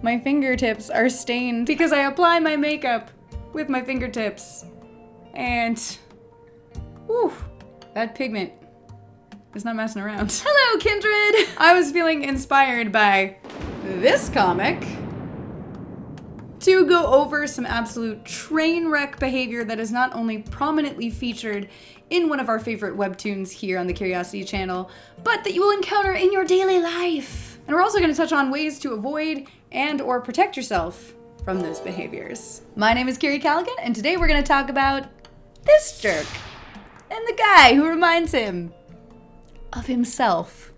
My fingertips are stained because I apply my makeup with my fingertips. And, whew, that pigment is not messing around. Hello, Kindred! I was feeling inspired by this comic to go over some absolute train wreck behavior that is not only prominently featured in one of our favorite webtoons here on the Curiosity channel, but that you will encounter in your daily life. And we're also going to touch on ways to avoid and or protect yourself from those behaviors. My name is Kiri Callaghan, and today we're going to talk about this jerk and the guy who reminds him of himself.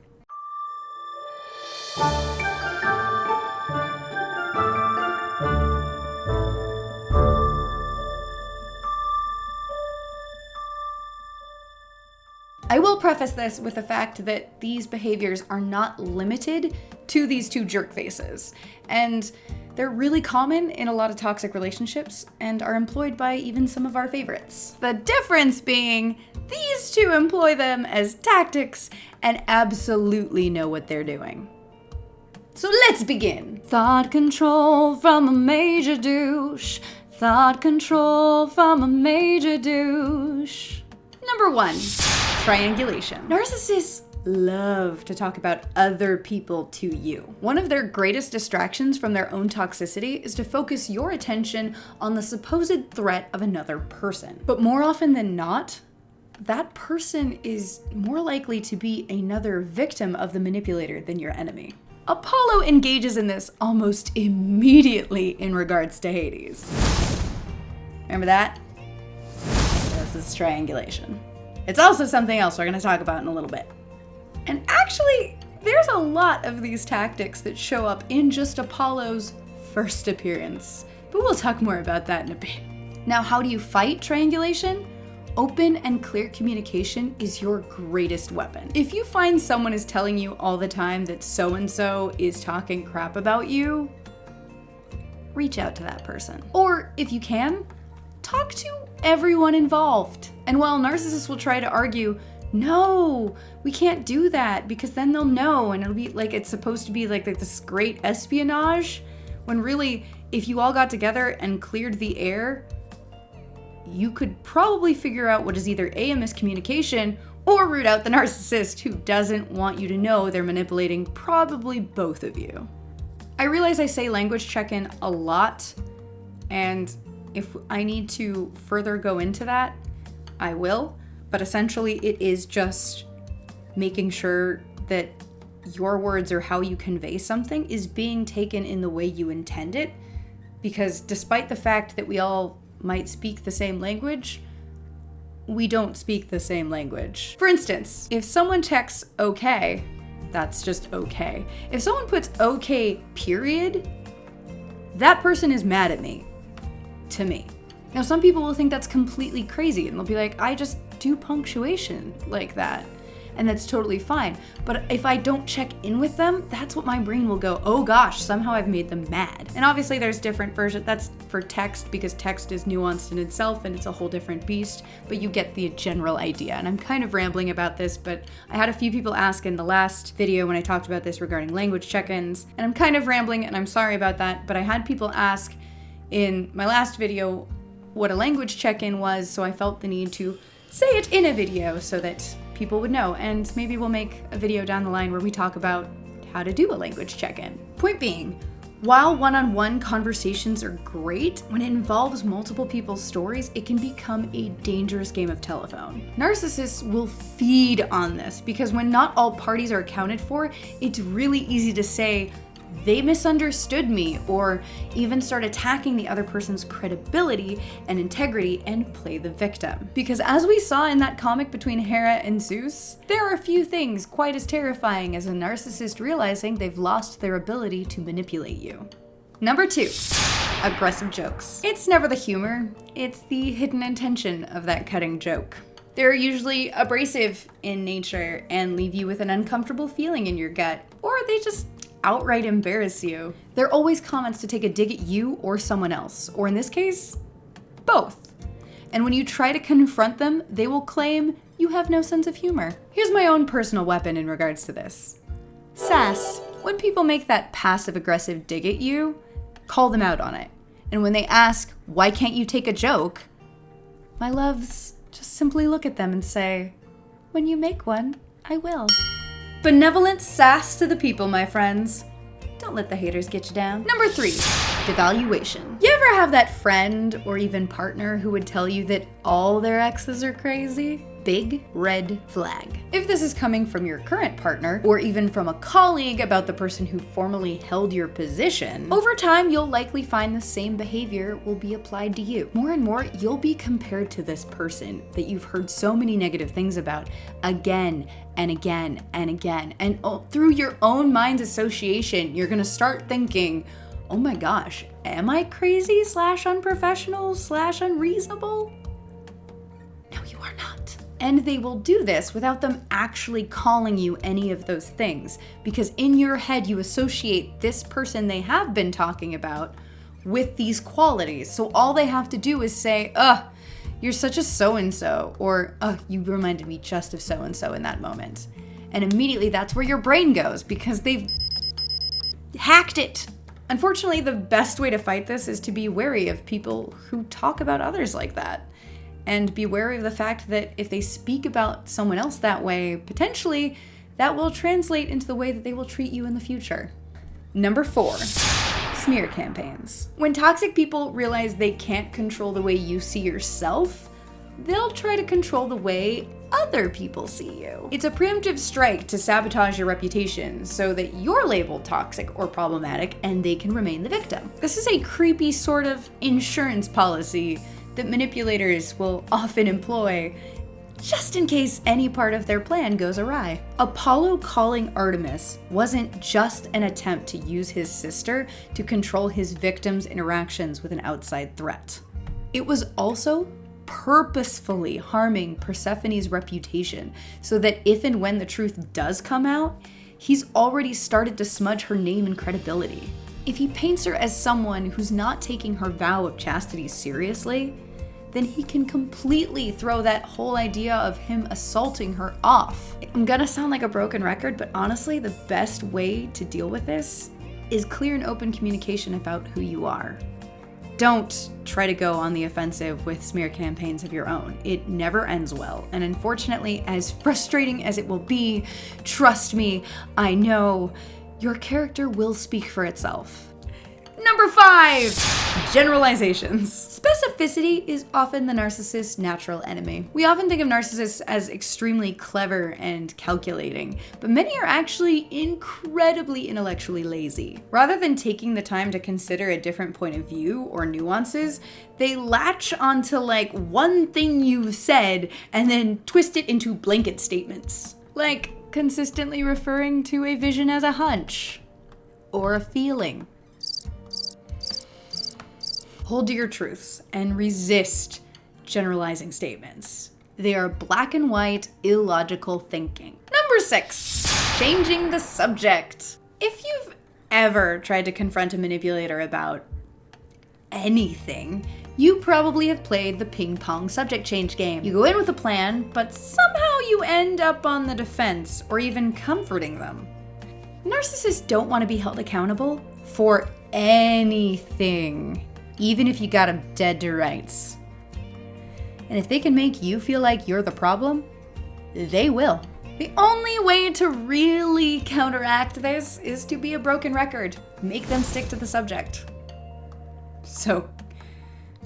I will preface this with the fact that these behaviors are not limited to these two jerk faces, and they're really common in a lot of toxic relationships and are employed by even some of our favorites. The difference being these two employ them as tactics and absolutely know what they're doing. So let's begin. Thought control from a major douche. Thought control from a major douche. Number 1. Triangulation. Narcissists love to talk about other people to you. One of their greatest distractions from their own toxicity is to focus your attention on the supposed threat of another person. But more often than not, that person is more likely to be another victim of the manipulator than your enemy. Apollo engages in this almost immediately in regards to Hades. Remember that? This is triangulation. It's also something else we're going to talk about in a little bit. And actually, there's a lot of these tactics that show up in just Apollo's first appearance, but we'll talk more about that in a bit. Now, how do you fight triangulation? Open and clear communication is your greatest weapon. If you find someone is telling you all the time that so-and-so is talking crap about you, reach out to that person. Or if you can, talk to everyone involved. And while narcissists will try to argue, no, we can't do that because then they'll know and it'll be like it's supposed to be like this great espionage, when really, if you all got together and cleared the air, you could probably figure out what is either A, a miscommunication, or root out the narcissist who doesn't want you to know they're manipulating probably both of you. I realize I say language check-in a lot, and if I need to further go into that, I will, but essentially it is just making sure that your words or how you convey something is being taken in the way you intend it, because despite the fact that we all might speak the same language, we don't speak the same language. For instance, if someone texts okay, that's just okay. If someone puts okay period, that person is mad at me. To me. Now, some people will think that's completely crazy and they'll be like, I just do punctuation like that. And that's totally fine. But if I don't check in with them, that's what my brain will go, oh gosh, somehow I've made them mad. And obviously there's different versions. That's for text because text is nuanced in itself and it's a whole different beast, but you get the general idea. And I'm kind of rambling about this, but I had a few people ask in the last video when I talked about this regarding language check-ins, and I'm kind of rambling and I'm sorry about that, but I had people ask in my last video what a language check-in was, so I felt the need to say it in a video so that people would know, and maybe we'll make a video down the line where we talk about how to do a language check-in. Point being, while one-on-one conversations are great, when it involves multiple people's stories, it can become a dangerous game of telephone. Narcissists will feed on this because when not all parties are accounted for, it's really easy to say, they misunderstood me, or even start attacking the other person's credibility and integrity and play the victim. Because as we saw in that comic between Hera and Zeus, there are a few things quite as terrifying as a narcissist realizing they've lost their ability to manipulate you. Number 2, aggressive jokes. It's never the humor, it's the hidden intention of that cutting joke. They're usually abrasive in nature and leave you with an uncomfortable feeling in your gut, or they just outright embarrass you. They're always comments to take a dig at you or someone else, or in this case, both. And when you try to confront them, they will claim you have no sense of humor. Here's my own personal weapon in regards to this. Sass. When people make that passive-aggressive dig at you, call them out on it. And when they ask, why can't you take a joke? My loves, just simply look at them and say, when you make one, I will. Benevolent sass to the people, my friends. Don't let the haters get you down. Number 3, devaluation. You ever have that friend or even partner who would tell you that all their exes are crazy? Big red flag. If this is coming from your current partner, or even from a colleague about the person who formerly held your position, over time you'll likely find the same behavior will be applied to you. More and more, you'll be compared to this person that you've heard so many negative things about again and again and again. And through your own mind's association, you're gonna start thinking, oh my gosh, am I crazy / unprofessional / unreasonable? No, you are not. And they will do this without them actually calling you any of those things, because in your head you associate this person they have been talking about with these qualities. So all they have to do is say, you're such a so-and-so, or you reminded me just of so-and-so in that moment. And immediately that's where your brain goes, because they've hacked it. Unfortunately, the best way to fight this is to be wary of people who talk about others like that. And be wary of the fact that if they speak about someone else that way, potentially that will translate into the way that they will treat you in the future. Number 4, smear campaigns. When toxic people realize they can't control the way you see yourself, they'll try to control the way other people see you. It's a preemptive strike to sabotage your reputation so that you're labeled toxic or problematic and they can remain the victim. This is a creepy sort of insurance policy that manipulators will often employ just in case any part of their plan goes awry. Apollo calling Artemis wasn't just an attempt to use his sister to control his victims' interactions with an outside threat. It was also purposefully harming Persephone's reputation so that if and when the truth does come out, he's already started to smudge her name and credibility. If he paints her as someone who's not taking her vow of chastity seriously, then he can completely throw that whole idea of him assaulting her off. I'm gonna sound like a broken record, but honestly, the best way to deal with this is clear and open communication about who you are. Don't try to go on the offensive with smear campaigns of your own. It never ends well. And unfortunately, as frustrating as it will be, trust me, I know, your character will speak for itself. Number 5, generalizations. Specificity is often the narcissist's natural enemy. We often think of narcissists as extremely clever and calculating, but many are actually incredibly intellectually lazy. Rather than taking the time to consider a different point of view or nuances, they latch onto one thing you've said and then twist it into blanket statements. Like consistently referring to a vision as a hunch or a feeling. Hold to your truths and resist generalizing statements. They are black and white, illogical thinking. Number 6, changing the subject. If you've ever tried to confront a manipulator about anything, you probably have played the ping pong subject change game. You go in with a plan, but somehow you end up on the defense or even comforting them. Narcissists don't want to be held accountable for anything, even if you got them dead to rights. And if they can make you feel like you're the problem, they will. The only way to really counteract this is to be a broken record. Make them stick to the subject. So,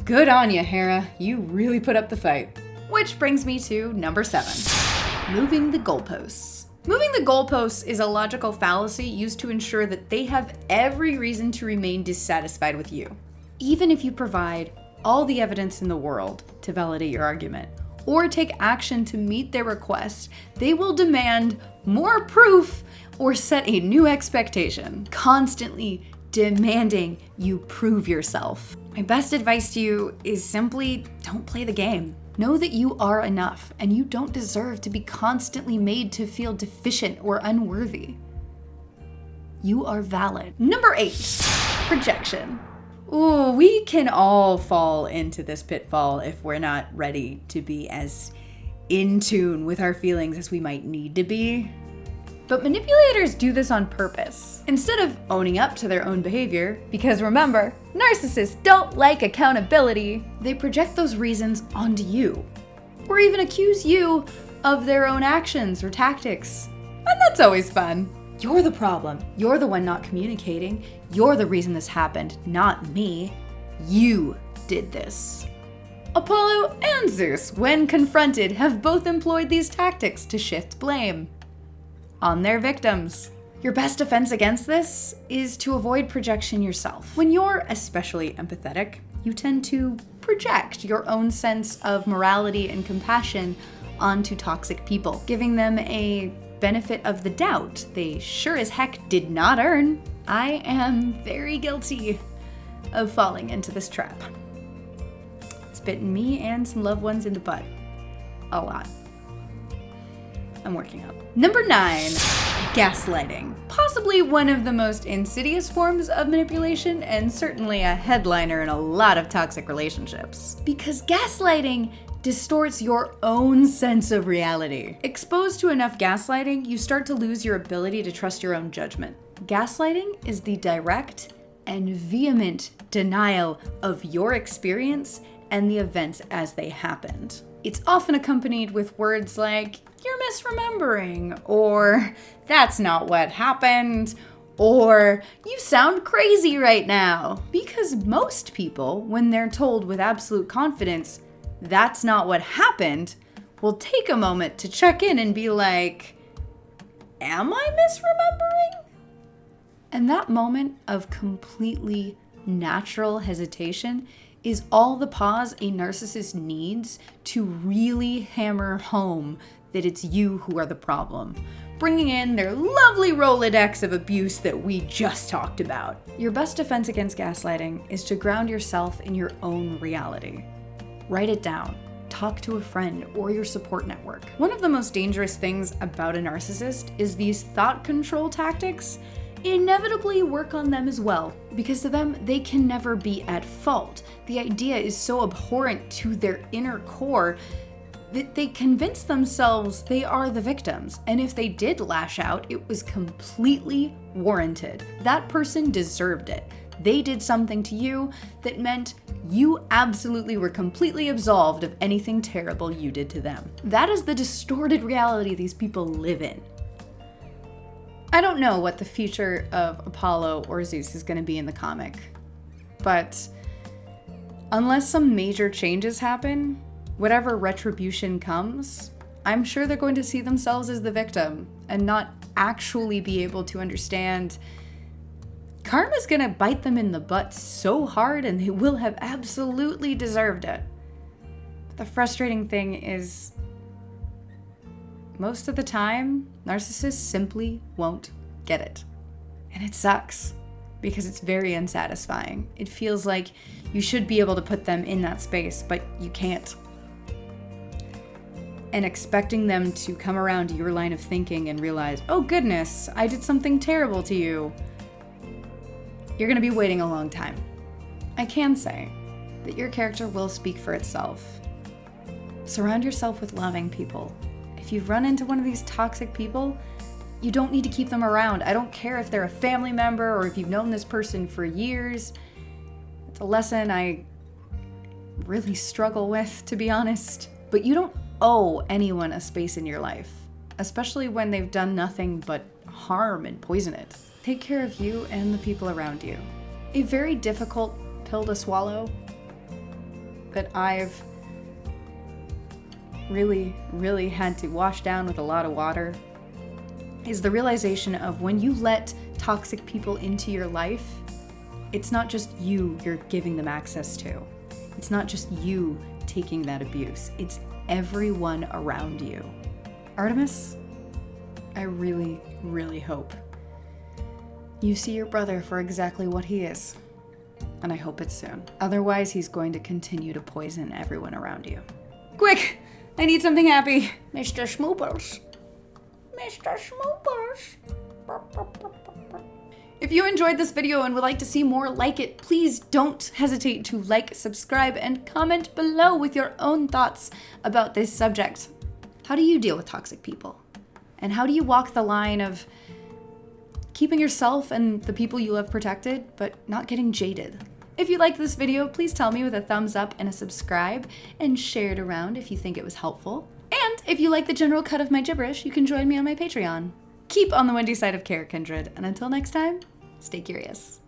good on you, Hera. You really put up the fight. Which brings me to number 7, moving the goalposts. Moving the goalposts is a logical fallacy used to ensure that they have every reason to remain dissatisfied with you. Even if you provide all the evidence in the world to validate your argument, or take action to meet their request, they will demand more proof or set a new expectation, constantly demanding you prove yourself. My best advice to you is simply don't play the game. Know that you are enough and you don't deserve to be constantly made to feel deficient or unworthy. You are valid. Number 8, projection. Ooh, we can all fall into this pitfall if we're not ready to be as in tune with our feelings as we might need to be. But manipulators do this on purpose. Instead of owning up to their own behavior, because remember, narcissists don't like accountability, they project those reasons onto you. Or even accuse you of their own actions or tactics. And that's always fun. You're the problem. You're the one not communicating. You're the reason this happened, not me. You did this. Apollo and Zeus, when confronted, have both employed these tactics to shift blame on their victims. Your best defense against this is to avoid projection yourself. When you're especially empathetic, you tend to project your own sense of morality and compassion onto toxic people, giving them a benefit of the doubt they sure as heck did not earn. I am very guilty of falling into this trap. It's bitten me and some loved ones in the butt. A lot. I'm working up. Number 9, gaslighting. Possibly one of the most insidious forms of manipulation and certainly a headliner in a lot of toxic relationships. Because gaslighting distorts your own sense of reality. Exposed to enough gaslighting, you start to lose your ability to trust your own judgment. Gaslighting is the direct and vehement denial of your experience and the events as they happened. It's often accompanied with words like, "You're misremembering," or "That's not what happened," or "You sound crazy right now." Because most people, when they're told with absolute confidence, "That's not what happened," will take a moment to check in and be like, "Am I misremembering?" And that moment of completely natural hesitation is all the pause a narcissist needs to really hammer home that it's you who are the problem, bringing in their lovely Rolodex of abuse that we just talked about. Your best defense against gaslighting is to ground yourself in your own reality. Write it down. Talk to a friend or your support network. One of the most dangerous things about a narcissist is these thought control tactics inevitably work on them as well, because to them, they can never be at fault. The idea is so abhorrent to their inner core that they convince themselves they are the victims, and if they did lash out, it was completely warranted. That person deserved it. They did something to you that meant you absolutely were completely absolved of anything terrible you did to them. That is the distorted reality these people live in. I don't know what the future of Apollo or Zeus is going to be in the comic, but unless some major changes happen, whatever retribution comes, I'm sure they're going to see themselves as the victim and not actually be able to understand karma's going to bite them in the butt so hard and they will have absolutely deserved it. But the frustrating thing is, most of the time, narcissists simply won't get it. And it sucks because it's very unsatisfying. It feels like you should be able to put them in that space, but you can't. And expecting them to come around to your line of thinking and realize, oh goodness, I did something terrible to you, you're gonna be waiting a long time. I can say that your character will speak for itself. Surround yourself with loving people. If you've run into one of these toxic people, you don't need to keep them around. I don't care if they're a family member or if you've known this person for years. It's a lesson I really struggle with, to be honest. But you don't owe anyone a space in your life, especially when they've done nothing but harm and poison it. Take care of you and the people around you. A very difficult pill to swallow that I've really had to wash down with a lot of water is the realization of when you let toxic people into your life, it's not just you you're giving them access to. It's not just you taking that abuse. It's everyone around you. Artemis, I really hope you see your brother for exactly what he is. And I hope it's soon. Otherwise, he's going to continue to poison everyone around you. Quick! I need something happy. Mr. Schmoopers. Mr. Schmoopers. If you enjoyed this video and would like to see more like it, please don't hesitate to like, subscribe, and comment below with your own thoughts about this subject. How do you deal with toxic people? And how do you walk the line of keeping yourself and the people you love protected, but not getting jaded? If you liked this video, please tell me with a thumbs up and a subscribe, and share it around if you think it was helpful. And if you like the general cut of my gibberish, you can join me on my Patreon. Keep on the windy side of care, kindred, and until next time, stay curious.